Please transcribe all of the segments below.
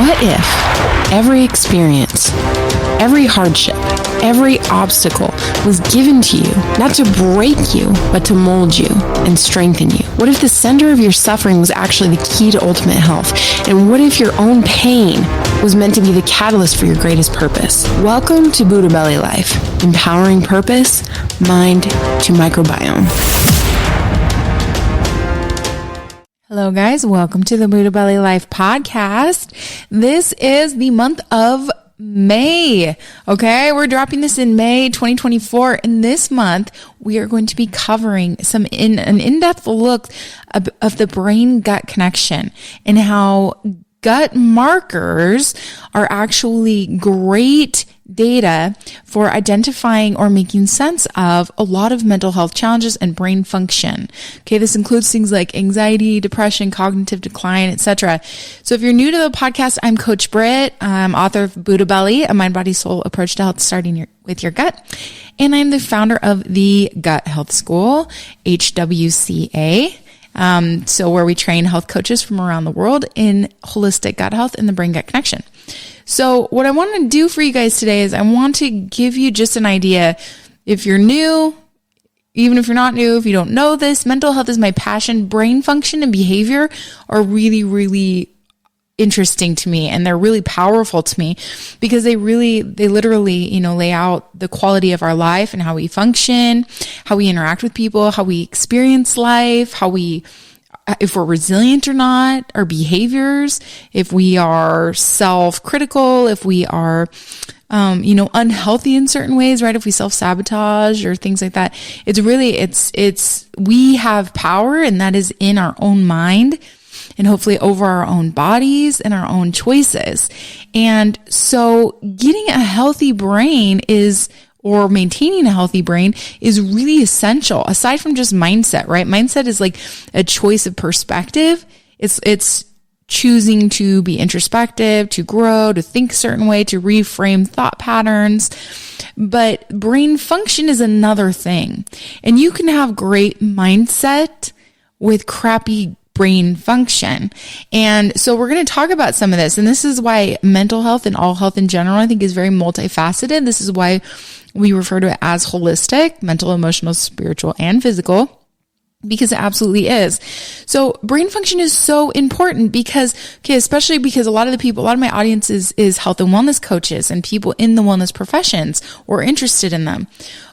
What if every experience, every hardship, every obstacle was given to you, not to break you, but to mold you and strengthen you? What if the center of your suffering was actually the key to ultimate health? And what if your own pain was meant to be the catalyst for your greatest purpose? Welcome to Buddha Belly Life, empowering purpose, mind to microbiome. Hello guys, welcome to the Buddha Belly Life podcast. This is the month of May. Okay, we're dropping this in May 2024. And this month, we are going to be covering an in-depth look of the brain-gut connection and how gut markers are actually great data for identifying or making sense of a lot of mental health challenges and brain function. Okay, this includes things like anxiety, depression, cognitive decline, etc. So if you're new to the podcast, I'm Coach Britt. I'm author of Buddha Belly, a mind, body, soul approach to health starting with your gut. And I'm the founder of the Gut Health School, HWCA. So where we train health coaches from around the world in holistic gut health and the brain-gut connection. So what I want to do for you guys today is I want to give you just an idea. If you're new, even if you're not new, if you don't know this, mental health is my passion. Brain function and behavior are really, really interesting to me, and they're really powerful to me because they literally, lay out the quality of our life and how we function, how we interact with people, how we experience life, if we're resilient or not, our behaviors, if we are self-critical, if we are, unhealthy in certain ways, right? If we self-sabotage or things like that. We have power, and that is in our own mind and hopefully over our own bodies and our own choices. And so getting a healthy brain or maintaining a healthy brain is really essential, aside from just mindset, right? Mindset is like a choice of perspective. It's choosing to be introspective, to grow, to think a certain way, to reframe thought patterns. But brain function is another thing. And you can have great mindset with crappy brain function. And so we're going to talk about some of this. And this is why mental health and all health in general, I think, is very multifaceted. This is why we refer to it as holistic, mental, emotional, spiritual, and physical, because it absolutely is. So brain function is so important especially because a lot of my audience is health and wellness coaches and people in the wellness professions or interested in them.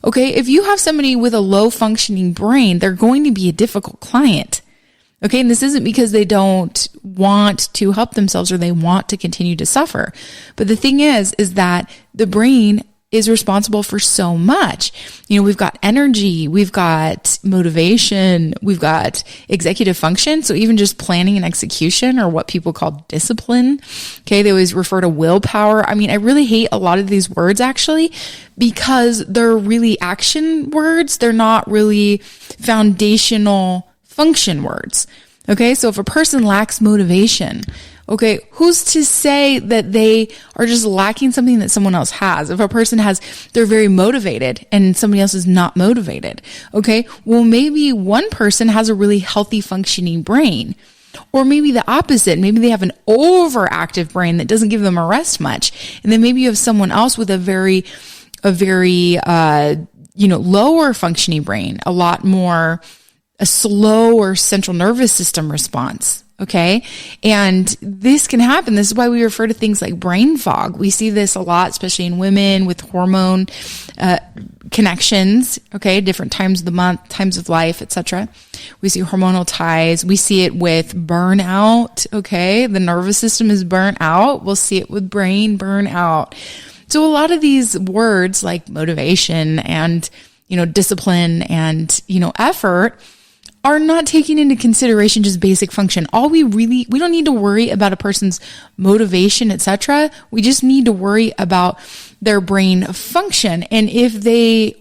Okay. If you have somebody with a low functioning brain, they're going to be a difficult client. Okay. And this isn't because they don't want to help themselves or they want to continue to suffer. But the thing is that the brain is responsible for so much. We've got energy, we've got motivation, we've got executive function. So even just planning and execution, or what people call discipline. Okay. They always refer to willpower. I mean, I really hate a lot of these words actually, because they're really action words. They're not really foundational function words. Okay. So if a person lacks motivation, okay, who's to say that they are just lacking something that someone else has? If a person they're very motivated and somebody else is not motivated. Okay. Well, maybe one person has a really healthy functioning brain, or maybe the opposite. Maybe they have an overactive brain that doesn't give them a rest much. And then maybe you have someone else with a very lower functioning brain, a slower central nervous system response. Okay. And this can happen. This is why we refer to things like brain fog. We see this a lot, especially in women with hormone connections. Okay. Different times of the month, times of life, etc. We see hormonal ties. We see it with burnout. Okay. The nervous system is burnt out. We'll see it with brain burnout. So a lot of these words like motivation and, discipline and, effort are not taking into consideration just basic function. We don't need to worry about a person's motivation, etc. We just need to worry about their brain function and if they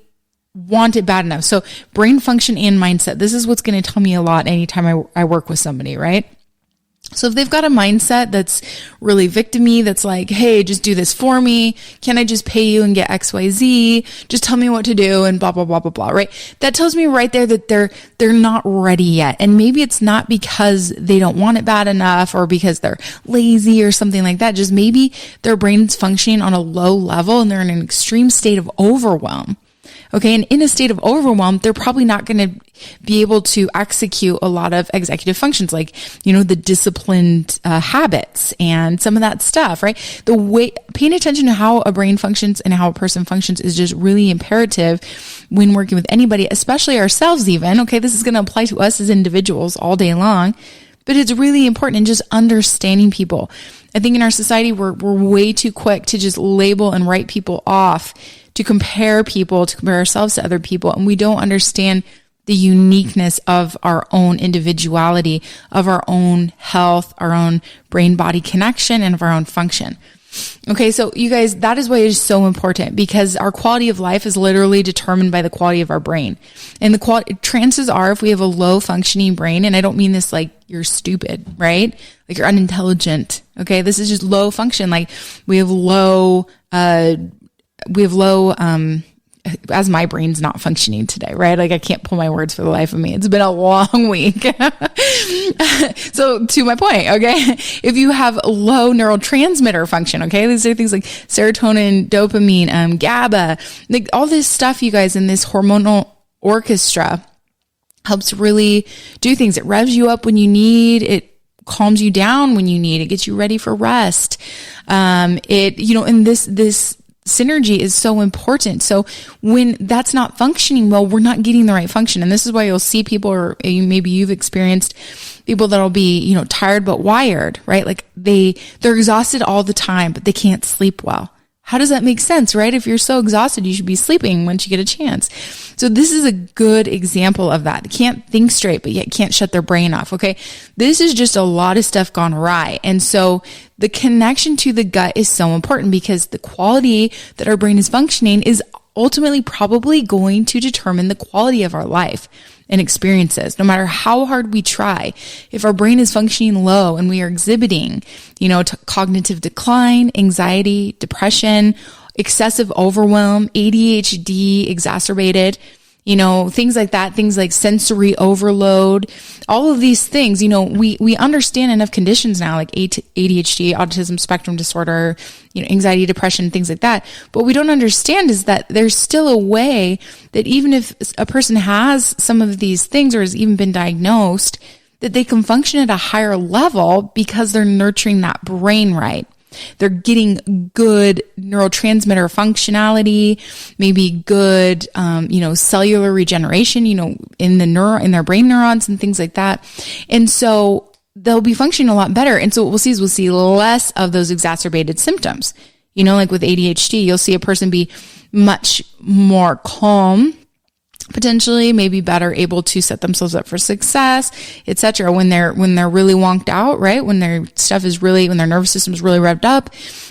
want it bad enough. So brain function and mindset, this is what's going to tell me a lot anytime I work with somebody, right? So if they've got a mindset that's really victim-y, that's like, hey, just do this for me. Can I just pay you and get XYZ? Just tell me what to do and blah, blah, blah, blah, blah, right? That tells me right there that they're not ready yet. And maybe it's not because they don't want it bad enough or because they're lazy or something like that. Just maybe their brain's functioning on a low level and they're in an extreme state of overwhelm. Okay. And in a state of overwhelm, they're probably not going to be able to execute a lot of executive functions, like, the disciplined habits and some of that stuff, right? The way paying attention to how a brain functions and how a person functions is just really imperative when working with anybody, especially ourselves even. Okay. This is going to apply to us as individuals all day long, but it's really important in just understanding people. I think in our society, we're way too quick to just label and write people off, to compare ourselves to other people. And we don't understand the uniqueness of our own individuality, of our own health, our own brain-body connection, and of our own function. Okay, so you guys, that is why it is so important, because our quality of life is literally determined by the quality of our brain. And chances are, if we have a low functioning brain, and I don't mean this like you're stupid, right? Like you're unintelligent. Okay, this is just low function. Like we have low, as my brain's not functioning today, right? Like I can't pull my words for the life of me. It's been a long week. So to my point, okay, if you have low neurotransmitter function, okay, these are things like serotonin, dopamine, GABA, like all this stuff, you guys, in this hormonal orchestra helps really do things. It revs you up when you need it. Calms you down when you need it, gets you ready for rest. And this synergy is so important. So when that's not functioning well, we're not getting the right function. And this is why you'll see people, or maybe you've experienced people that'll be, tired but wired, right? Like they're exhausted all the time, but they can't sleep well. How does that make sense, right? If you're so exhausted, you should be sleeping once you get a chance. So this is a good example of that. They can't think straight, but yet can't shut their brain off, okay? This is just a lot of stuff gone awry. And so the connection to the gut is so important, because the quality that our brain is functioning is ultimately probably going to determine the quality of our life and experiences. No matter how hard we try, if our brain is functioning low and we are exhibiting, cognitive decline, anxiety, depression, excessive overwhelm, ADHD exacerbated, things like that, things like sensory overload, all of these things, we understand enough conditions now, like ADHD, autism spectrum disorder, anxiety, depression, things like that. But what we don't understand is that there's still a way that even if a person has some of these things or has even been diagnosed, that they can function at a higher level because they're nurturing that brain right. They're getting good neurotransmitter functionality, maybe good, cellular regeneration, in their brain neurons and things like that. And so they'll be functioning a lot better. And so what we'll see is less of those exacerbated symptoms. Like with ADHD, you'll see a person be much more calm, potentially maybe better able to set themselves up for success, etc. When they're really wonked out, right? When their nervous system is really revved up,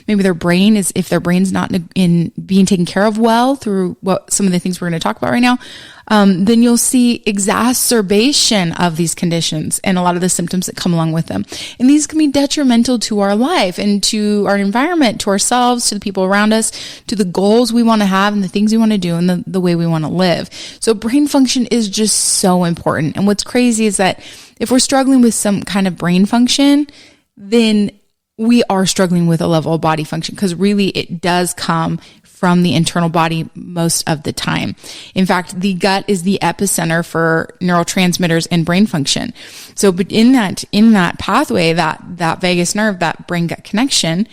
maybe if their brain's not in being taken care of well through some of the things we're going to talk about right now, then you'll see exacerbation of these conditions and a lot of the symptoms that come along with them. And these can be detrimental to our life and to our environment, to ourselves, to the people around us, to the goals we want to have and the things we want to do and the way we want to live. So brain function is just so important. And what's crazy is that if we're struggling with some kind of brain function, then we are struggling with a level of body function, because really it does come from the internal body most of the time. In fact, the gut is the epicenter for neurotransmitters and brain function. So, but in that pathway, that vagus nerve, that brain gut connection,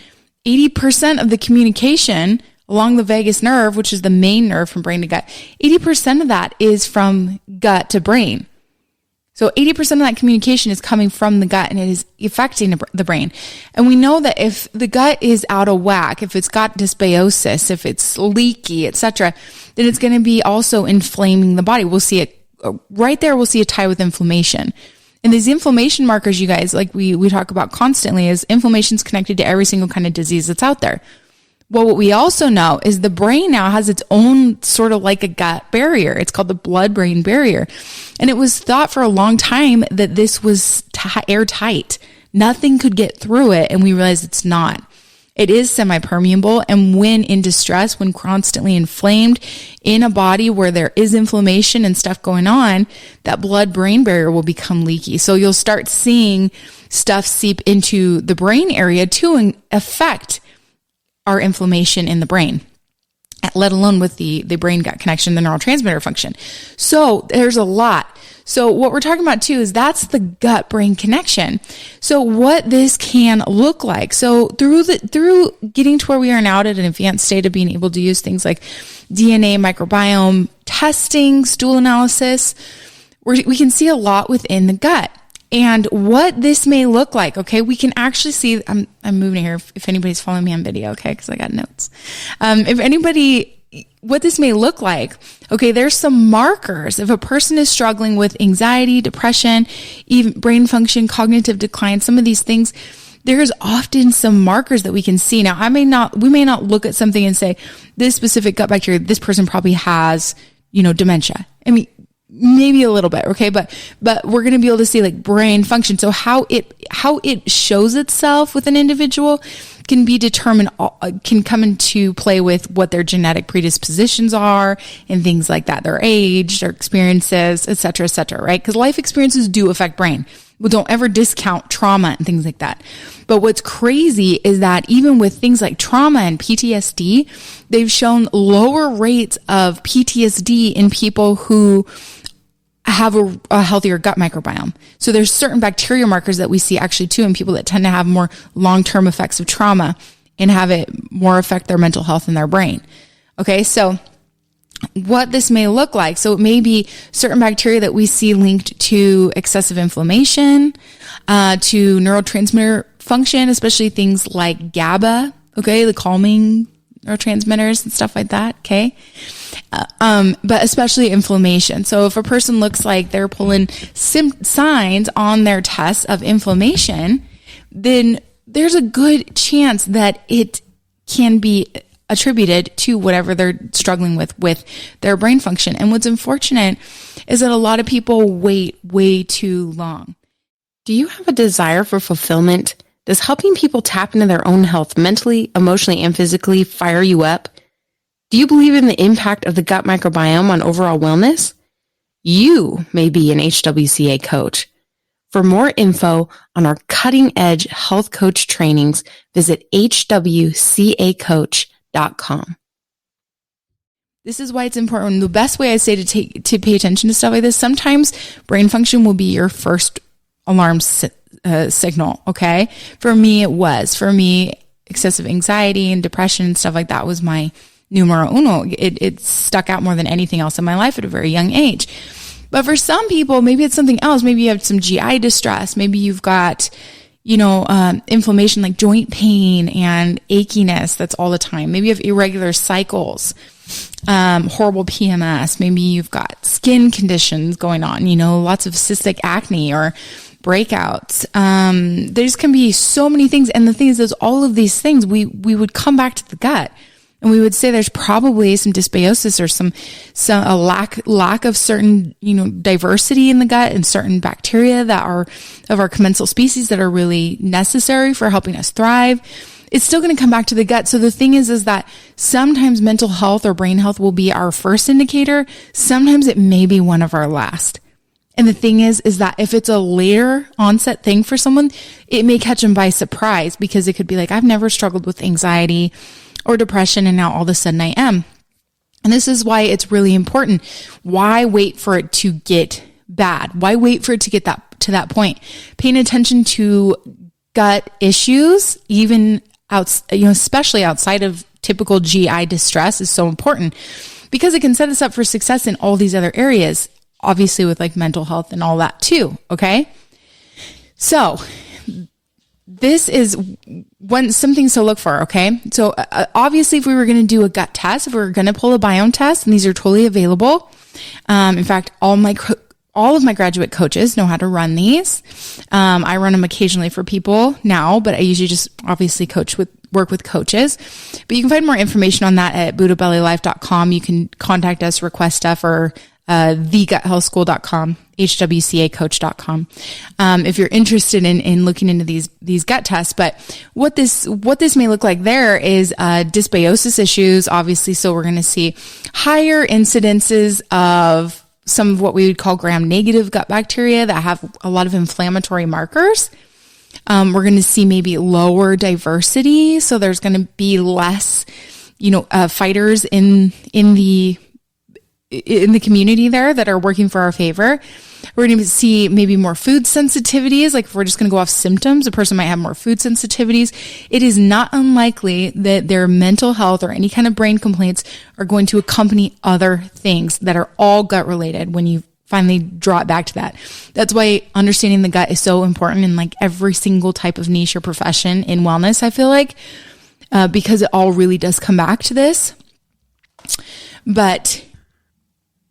80% of the communication along the vagus nerve, which is the main nerve from brain to gut, 80% of that is from gut to brain. So 80% of that communication is coming from the gut, and it is affecting the brain. And we know that if the gut is out of whack, if it's got dysbiosis, if it's leaky, etc., then it's going to be also inflaming the body. We'll see it right there. We'll see a tie with inflammation. And these inflammation markers, you guys, like we talk about constantly, is inflammation is connected to every single kind of disease that's out there. Well, what we also know is the brain now has its own sort of like a gut barrier. It's called the blood-brain barrier. And it was thought for a long time that this was airtight. nothing could get through it. And we realize it's not. It is semi-permeable. And when in distress, when constantly inflamed in a body where there is inflammation and stuff going on, that blood-brain barrier will become leaky. So you'll start seeing stuff seep into the brain area too and affect our inflammation in the brain, let alone with the brain-gut connection, the neurotransmitter function. So there's a lot. So what we're talking about too is that's the gut-brain connection. So what this can look like. So through getting to where we are now at an advanced state of being able to use things like DNA, microbiome testing, stool analysis, we can see a lot within the gut. And what this may look like, okay, we can actually see, I'm moving here if anybody's following me on video, okay, because I got notes. What this may look like, okay, there's some markers. If a person is struggling with anxiety, depression, even brain function, cognitive decline, some of these things, there's often some markers that we can see. Now, we may not look at something and say, this specific gut bacteria, this person probably has, dementia. I mean, maybe a little bit, okay, but we're going to be able to see like brain function. So how it shows itself with an individual can be determined, can come into play with what their genetic predispositions are and things like that, their age, their experiences, et cetera, right? Because life experiences do affect brain. Well, don't ever discount trauma and things like that. But what's crazy is that even with things like trauma and PTSD, they've shown lower rates of PTSD in people who have a healthier gut microbiome. So there's certain bacteria markers that we see actually too in people that tend to have more long-term effects of trauma and have it more affect their mental health and their brain. Okay, so what this may look like. So it may be certain bacteria that we see linked to excessive inflammation, to neurotransmitter function, especially things like GABA, okay, the calming neurotransmitters and stuff like that, okay? But especially inflammation. So if a person looks like they're pulling signs on their tests of inflammation, then there's a good chance that it can be attributed to whatever they're struggling with their brain function. And what's unfortunate is that a lot of people wait way too long. Do you have a desire for fulfillment? Does helping people tap into their own health mentally, emotionally, and physically fire you up? Do you believe in the impact of the gut microbiome on overall wellness? You may be an HWCA coach. For more info on our cutting-edge health coach trainings, visit hwcacoach.com. This is why it's important. The best way I say to pay attention to stuff like this, sometimes brain function will be your first alarm signal, okay? For me, it was. For me, excessive anxiety and depression and stuff like that was my numero uno. It stuck out more than anything else in my life at a very young age. But for some people, maybe it's something else. Maybe you have some GI distress. Maybe you've got, inflammation like joint pain and achiness that's all the time. Maybe you have irregular cycles, horrible PMS. Maybe you've got skin conditions going on, lots of cystic acne or breakouts. There's can be so many things. And the thing is all of these things, we would come back to the gut and we would say there's probably some dysbiosis or some a lack of certain, diversity in the gut and certain bacteria that are of our commensal species that are really necessary for helping us thrive. It's still going to come back to the gut. So the thing is that sometimes mental health or brain health will be our first indicator. Sometimes it may be one of our last. And the thing is that if it's a later onset thing for someone, it may catch them by surprise because it could be like, I've never struggled with anxiety or depression, and now all of a sudden I am. And this is why it's really important. Why wait for it to get bad? Why wait for it to get to that point? Paying attention to gut issues, even especially outside of typical GI distress, is so important because it can set us up for success in all these other areas. Obviously with like mental health and all that too. Okay. So this is something to look for. Okay. So obviously if we were going to do a gut test, if we were going to pull a biome test, and these are totally available. In fact, all of my graduate coaches know how to run these. I run them occasionally for people now, but I usually just obviously work with coaches. But you can find more information on that at buddhabellylife.com. You can contact us, request stuff, or theguthealthschool.com, hwcacoach.com. If you're interested in looking into these gut tests, but what this may look like there is, dysbiosis issues, obviously. So we're going to see higher incidences of some of what we would call gram-negative gut bacteria that have a lot of inflammatory markers. We're going to see maybe lower diversity. So there's going to be less, fighters in the community there that are working for our favor. We're going to see maybe more food sensitivities. Like if we're just going to go off symptoms, a person might have more food sensitivities. It is not unlikely that their mental health or any kind of brain complaints are going to accompany other things that are all gut related when you finally draw it back to that. That's why understanding the gut is so important in like every single type of niche or profession in wellness, I feel like, because it all really does come back to this. But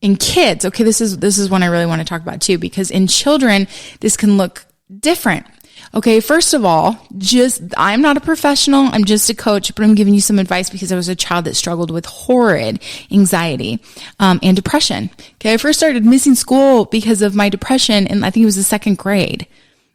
in kids, okay, this is one I really want to talk about too, because in children, this can look different. Okay, first of all, I'm not a professional, I'm just a coach, but I'm giving you some advice because I was a child that struggled with horrid anxiety and depression. Okay, I first started missing school because of my depression, and I think it was the second grade.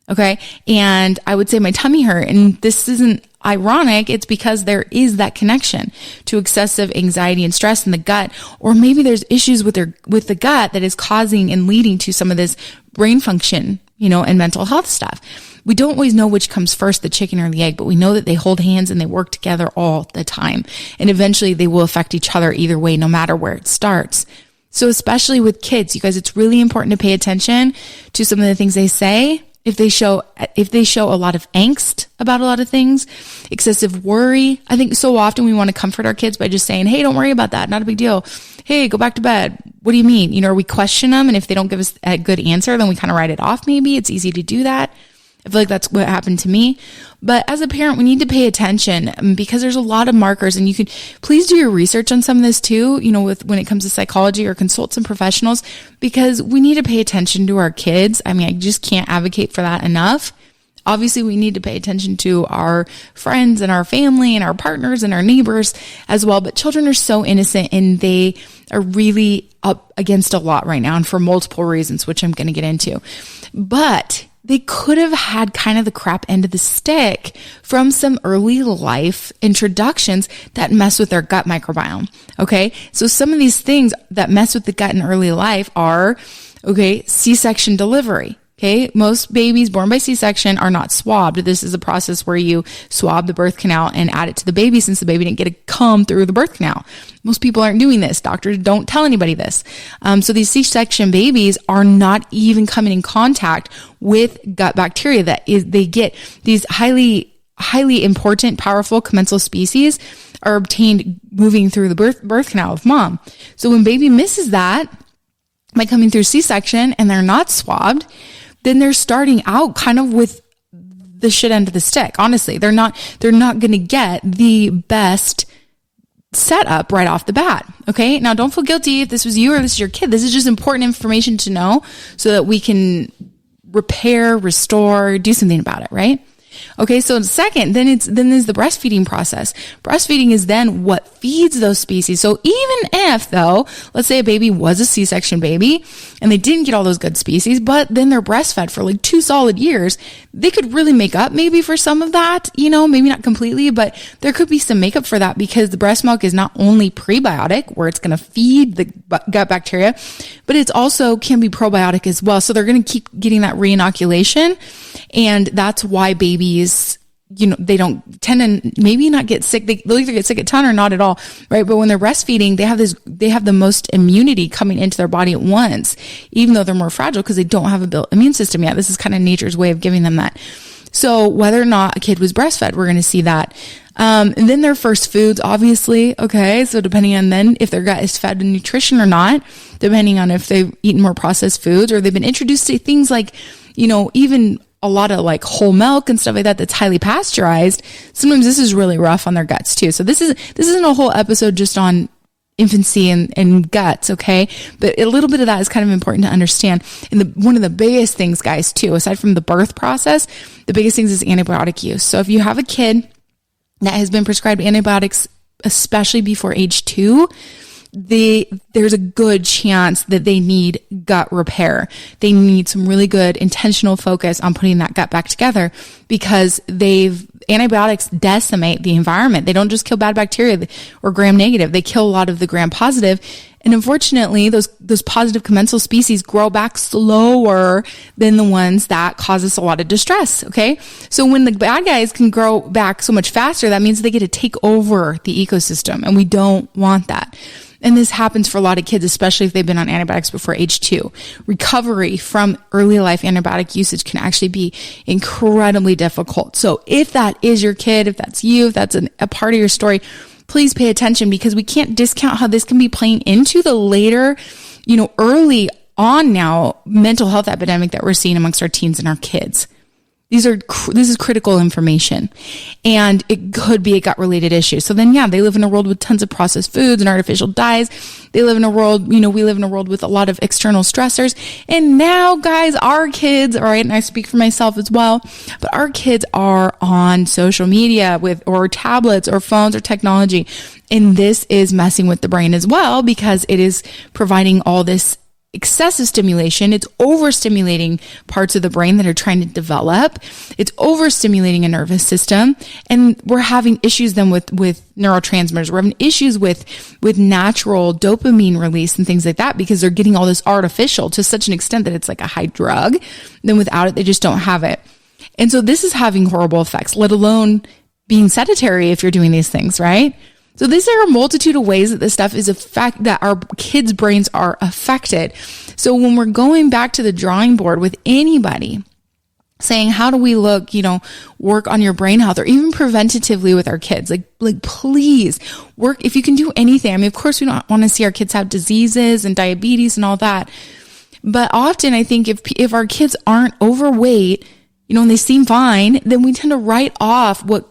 Okay, and I would say my tummy hurt, and this isn't ironic. It's because there is that connection to excessive anxiety and stress in the gut, or maybe there's issues with the gut that is causing and leading to some of this brain function, and mental health stuff. We don't always know which comes first, the chicken or the egg, but we know that they hold hands and they work together all the time. And eventually they will affect each other either way, no matter where it starts. So especially with kids, you guys, it's really important to pay attention to some of the things they say. If they show a lot of angst about a lot of things, excessive worry. I think so often we want to comfort our kids by just saying, hey, don't worry about that. Not a big deal. Hey, go back to bed. What do you mean? Or we question them. And if they don't give us a good answer, then we kind of write it off. Maybe it's easy to do that. I feel like that's what happened to me. But as a parent, we need to pay attention because there's a lot of markers, and you can please do your research on some of this too, when it comes to psychology, or consult some professionals, because we need to pay attention to our kids. I mean, I just can't advocate for that enough. Obviously, we need to pay attention to our friends and our family and our partners and our neighbors as well. But children are so innocent, and they are really up against a lot right now, and for multiple reasons, which I'm going to get into. But they could have had kind of the crap end of the stick from some early life introductions that mess with their gut microbiome. Okay. So some of these things that mess with the gut in early life are, C-section delivery. Okay. Most babies born by C-section are not swabbed. This is a process where you swab the birth canal and add it to the baby, since the baby didn't get to come through the birth canal. Most people aren't doing this. Doctors don't tell anybody this. So these C-section babies are not even coming in contact with gut bacteria. They get these highly important, powerful commensal species are obtained moving through the birth canal of mom. So when baby misses that by coming through C-section and they're not swabbed, then they're starting out kind of with the shit end of the stick. Honestly, they're not going to get the best setup right off the bat. Okay. Now don't feel guilty if this was you or this is your kid. This is just important information to know so that we can repair, restore, do something about it. Right. Okay. So second, then there's the breastfeeding process. Breastfeeding is then what feeds those species. So even if though, let's say a baby was a C-section baby and they didn't get all those good species, but then they're breastfed for like 2 solid years, they could really make up maybe for some of that, maybe not completely, but there could be some makeup for that, because the breast milk is not only prebiotic, where it's going to feed the gut bacteria, but it's also can be probiotic as well. So they're going to keep getting that reinoculation. And that's why babies, they don't tend to maybe not get sick. They'll either get sick a ton or not at all, right? But when they're breastfeeding, they have the most immunity coming into their body at once, even though they're more fragile because they don't have a built immune system yet. This is kind of nature's way of giving them that. So whether or not a kid was breastfed, we're going to see that. And then their first foods, obviously. Okay. So depending on then if their gut is fed with nutrition or not, depending on if they've eaten more processed foods or they've been introduced to things like, even a lot of like whole milk and stuff like that that's highly pasteurized. Sometimes this is really rough on their guts too. So this isn't a whole episode just on infancy and guts, okay? But a little bit of that is kind of important to understand. And one of the biggest things, guys, too, aside from the birth process, the biggest things is antibiotic use. So if you have a kid that has been prescribed antibiotics, especially before age 2, there's a good chance that they need gut repair. They need some really good intentional focus on putting that gut back together, because antibiotics decimate the environment. They don't just kill bad bacteria or gram negative. They kill a lot of the gram positive. And unfortunately, those positive commensal species grow back slower than the ones that cause us a lot of distress. Okay. So when the bad guys can grow back so much faster, that means they get to take over the ecosystem, and we don't want that. And this happens for a lot of kids, especially if they've been on antibiotics before age 2. Recovery from early life antibiotic usage can actually be incredibly difficult. So if that is your kid, if that's you, if that's a part of your story, please pay attention, because we can't discount how this can be playing into the later, early on now mental health epidemic that we're seeing amongst our teens and our kids. This is critical information, and it could be a gut related issue. So then, they live in a world with tons of processed foods and artificial dyes. They live in a world, we live in a world with a lot of external stressors. And now, guys, our kids, all right, and I speak for myself as well, but our kids are on social media or tablets or phones or technology. And this is messing with the brain as well, because it is providing all this excessive stimulation. It's overstimulating parts of the brain that are trying to develop. It's overstimulating a nervous system. And we're having issues then with neurotransmitters. We're having issues with natural dopamine release and things like that, because they're getting all this artificial to such an extent that it's like a high drug. Then without it, they just don't have it. And so this is having horrible effects, let alone being sedentary if you're doing these things, right? So these are a multitude of ways that this stuff is that our kids' brains are affected. So when we're going back to the drawing board with anybody saying, how do we work on your brain health, or even preventatively with our kids, like please work. If you can do anything. I mean, of course we don't want to see our kids have diseases and diabetes and all that. But often I think if our kids aren't overweight, and they seem fine, then we tend to write off what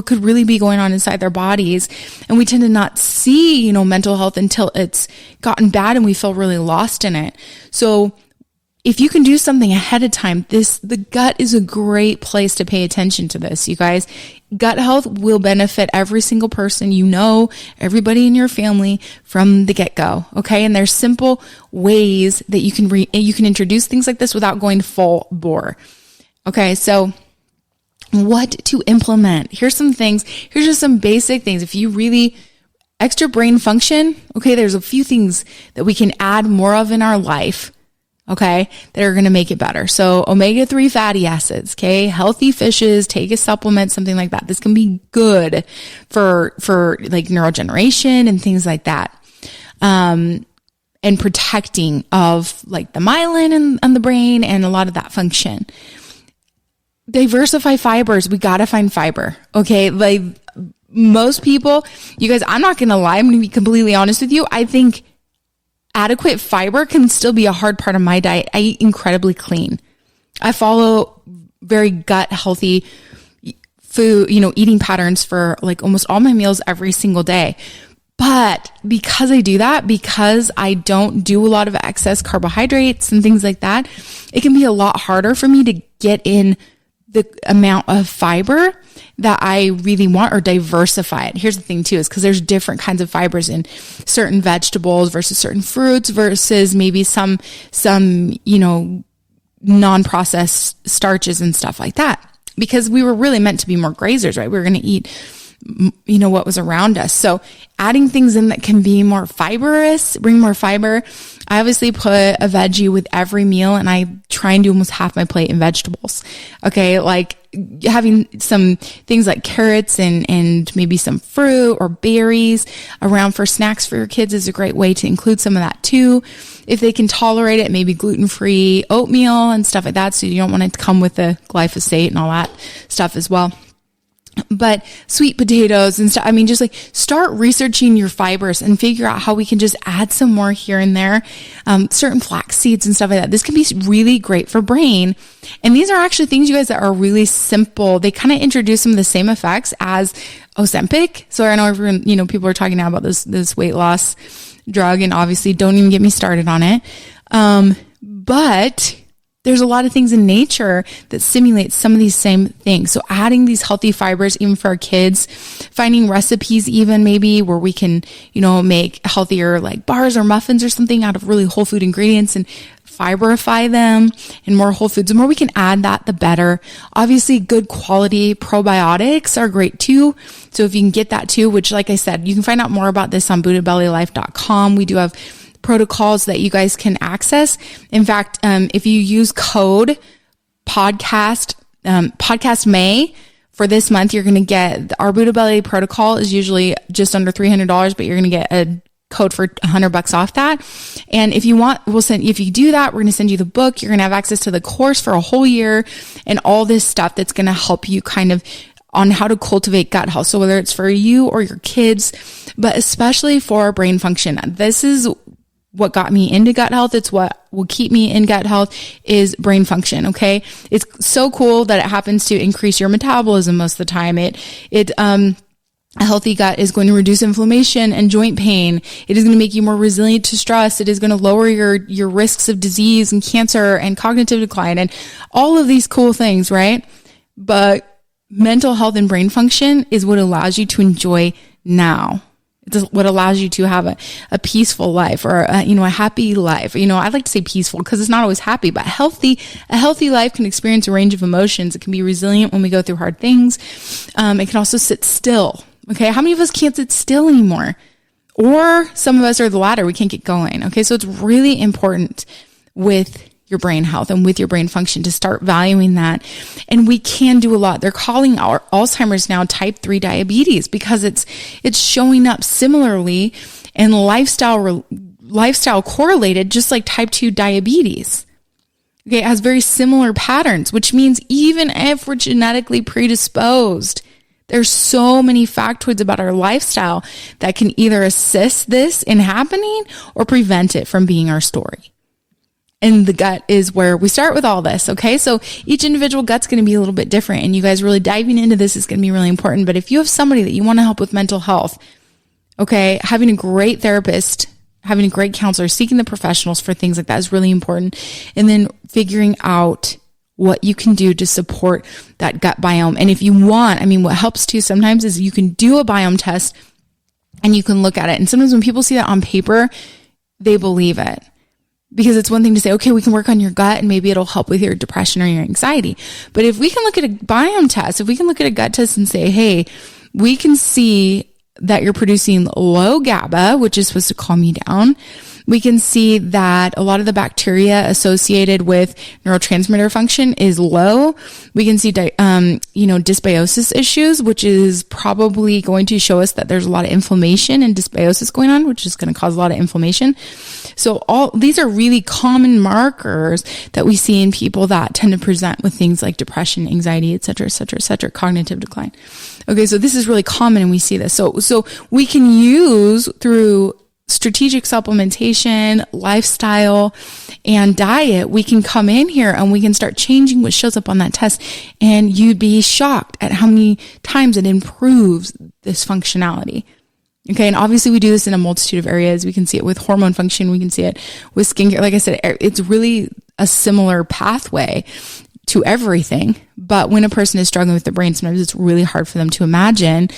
could really be going on inside their bodies. And we tend to not see, mental health until it's gotten bad and we feel really lost in it. So if you can do something ahead of time, the gut is a great place to pay attention to this, you guys. Gut health will benefit every single person, everybody in your family from the get-go. Okay. And there's simple ways that you can introduce things like this without going full bore. Okay. So what to implement. Here's some things. Here's just some basic things. If you really extra brain function, okay, there's a few things that we can add more of in our life, okay, that are going to make it better. So omega-3 fatty acids, okay, healthy fishes, take a supplement, something like that. This can be good for like neurogeneration and things like that. And protecting of like the myelin and the brain and a lot of that function. Diversify fibers. We got to find fiber. Okay. Like most people, you guys, I'm not going to lie. I'm going to be completely honest with you. I think adequate fiber can still be a hard part of my diet. I eat incredibly clean. I follow very gut healthy food, eating patterns for like almost all my meals every single day. But because I do that, because I don't do a lot of excess carbohydrates and things like that, it can be a lot harder for me to get in the amount of fiber that I really want, or diversify it. Here's the thing too, is because there's different kinds of fibers in certain vegetables versus certain fruits versus maybe some non-processed starches and stuff like that. Because we were really meant to be more grazers, right? We were going to eat what was around us. So adding things in that can be more fibrous, bring more fiber. I obviously put a veggie with every meal, and I try and do almost half my plate in vegetables. Okay. Like having some things like carrots and maybe some fruit or berries around for snacks for your kids is a great way to include some of that too. If they can tolerate it, maybe gluten-free oatmeal and stuff like that. So you don't want it to come with the glyphosate and all that stuff as well. But sweet potatoes and stuff, just like start researching your fibers and figure out how we can just add some more here and there. Certain flax seeds and stuff like that. This can be really great for brain. And these are actually things, you guys, that are really simple. They kind of introduce some of the same effects as Ozempic. So I know everyone, people are talking now about this weight loss drug, and obviously don't even get me started on it. But there's a lot of things in nature that simulate some of these same things. So adding these healthy fibers, even for our kids, finding recipes even maybe where we can, make healthier like bars or muffins or something out of really whole food ingredients and fiberify them and more whole foods. The more we can add that, the better. Obviously, good quality probiotics are great too. So if you can get that too, which like I said, you can find out more about this on BuddhaBellyLife.com. We do have protocols that you guys can access. In fact, if you use code podcast May for this month, you're going to get our Buddha Belly protocol is usually just under $300, but you're going to get a code for $100 off that. And if you want, if you do that, we're going to send you the book. You're going to have access to the course for a whole year and all this stuff that's going to help you kind of on how to cultivate gut health. So whether it's for you or your kids, but especially for brain function, this is what got me into gut health. It's what will keep me in gut health is brain function. Okay. It's so cool that it happens to increase your metabolism most of the time. A healthy gut is going to reduce inflammation and joint pain. It is going to make you more resilient to stress. It is going to lower your risks of disease and cancer and cognitive decline and all of these cool things, right? But mental health and brain function is what allows you to enjoy now. It's what allows you to have a peaceful life or a happy life. I like to say peaceful because it's not always happy, but a healthy life can experience a range of emotions. It can be resilient when we go through hard things. It can also sit still. Okay. How many of us can't sit still anymore? Or some of us are the latter. We can't get going. Okay. So it's really important with your brain health and with your brain function to start valuing that. And we can do a lot. They're calling our Alzheimer's now type 3 diabetes because it's showing up similarly and lifestyle correlated, just like type 2 diabetes. Okay. It has very similar patterns, which means even if we're genetically predisposed, there's so many factoids about our lifestyle that can either assist this in happening or prevent it from being our story. And the gut is where we start with all this. Okay. So each individual gut's going to be a little bit different, and you guys really diving into this is going to be really important. But if you have somebody that you want to help with mental health, okay, having a great therapist, having a great counselor, seeking the professionals for things like that is really important. And then figuring out what you can do to support that gut biome. And if you want, what helps too sometimes is you can do a biome test and you can look at it. And sometimes when people see that on paper, they believe it. Because it's one thing to say, okay, we can work on your gut and maybe it'll help with your depression or your anxiety. But if we can look at a biome test, if we can look at a gut test and say, hey, we can see that you're producing low GABA, which is supposed to calm you down. We can see that a lot of the bacteria associated with neurotransmitter function is low. We can see, dysbiosis issues, which is probably going to show us that there's a lot of inflammation and dysbiosis going on, which is going to cause a lot of inflammation. So all these are really common markers that we see in people that tend to present with things like depression, anxiety, et cetera, cognitive decline. Okay. So this is really common and we see this. So we can use through strategic supplementation, lifestyle, and diet, we can come in here and we can start changing what shows up on that test. And you'd be shocked at how many times it improves this functionality. Okay. And obviously we do this in a multitude of areas. We can see it with hormone function. We can see it with skincare. Like I said, it's really a similar pathway to everything. But when a person is struggling with the brain, sometimes it's really hard for them to imagine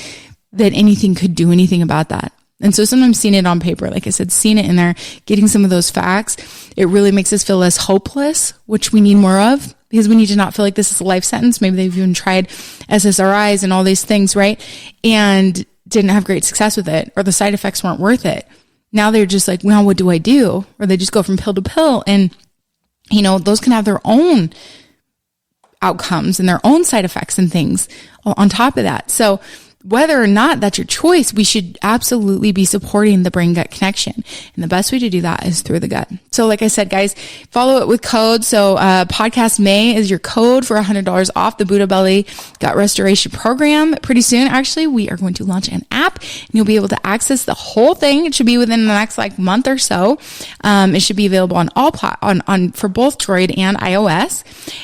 that anything could do anything about that. And so sometimes seeing it on paper, like I said, seeing it in there, getting some of those facts, it really makes us feel less hopeless, which we need more of, because we need to not feel like this is a life sentence. Maybe they've even tried SSRIs and all these things, right? And didn't have great success with it, or the side effects weren't worth it. Now they're just like, well, what do I do? Or they just go from pill to pill. And, those can have their own outcomes and their own side effects and things on top of that. So whether or not that's your choice, we should absolutely be supporting the brain-gut connection. And the best way to do that is through the gut. So like I said, guys, follow it with code. So podcast May is your code for $100 off the Buddha Belly Gut Restoration Program. Pretty soon, actually, we are going to launch an app and you'll be able to access the whole thing. It should be within the next month or so. It should be available on all for both Droid and iOS.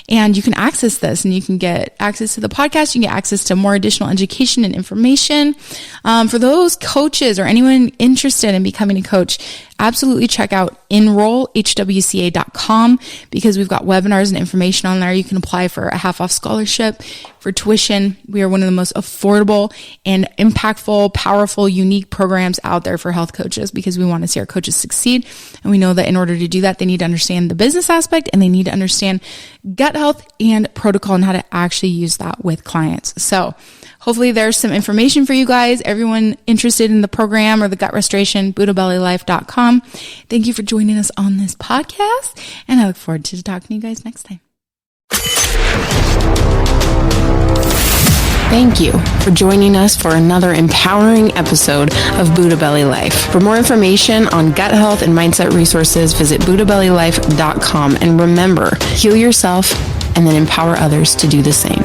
And you can access this and you can get access to the podcast. You can get access to more additional education and information information. For those coaches or anyone interested in becoming a coach, absolutely check out enrollhwca.com because we've got webinars and information on there. You can apply for a half off scholarship for tuition. We are one of the most affordable and impactful, powerful, unique programs out there for health coaches because we want to see our coaches succeed. And we know that in order to do that, they need to understand the business aspect and they need to understand gut health and protocol and how to actually use that with clients. So hopefully there's some information for you guys. Everyone interested in the program or the gut restoration, BuddhaBellyLife.com. Thank you for joining us on this podcast, and I look forward to talking to you guys next time. Thank you for joining us for another empowering episode of Buddha Belly Life. For more information on gut health and mindset resources, visit BuddhaBellyLife.com. And remember, heal yourself and then empower others to do the same.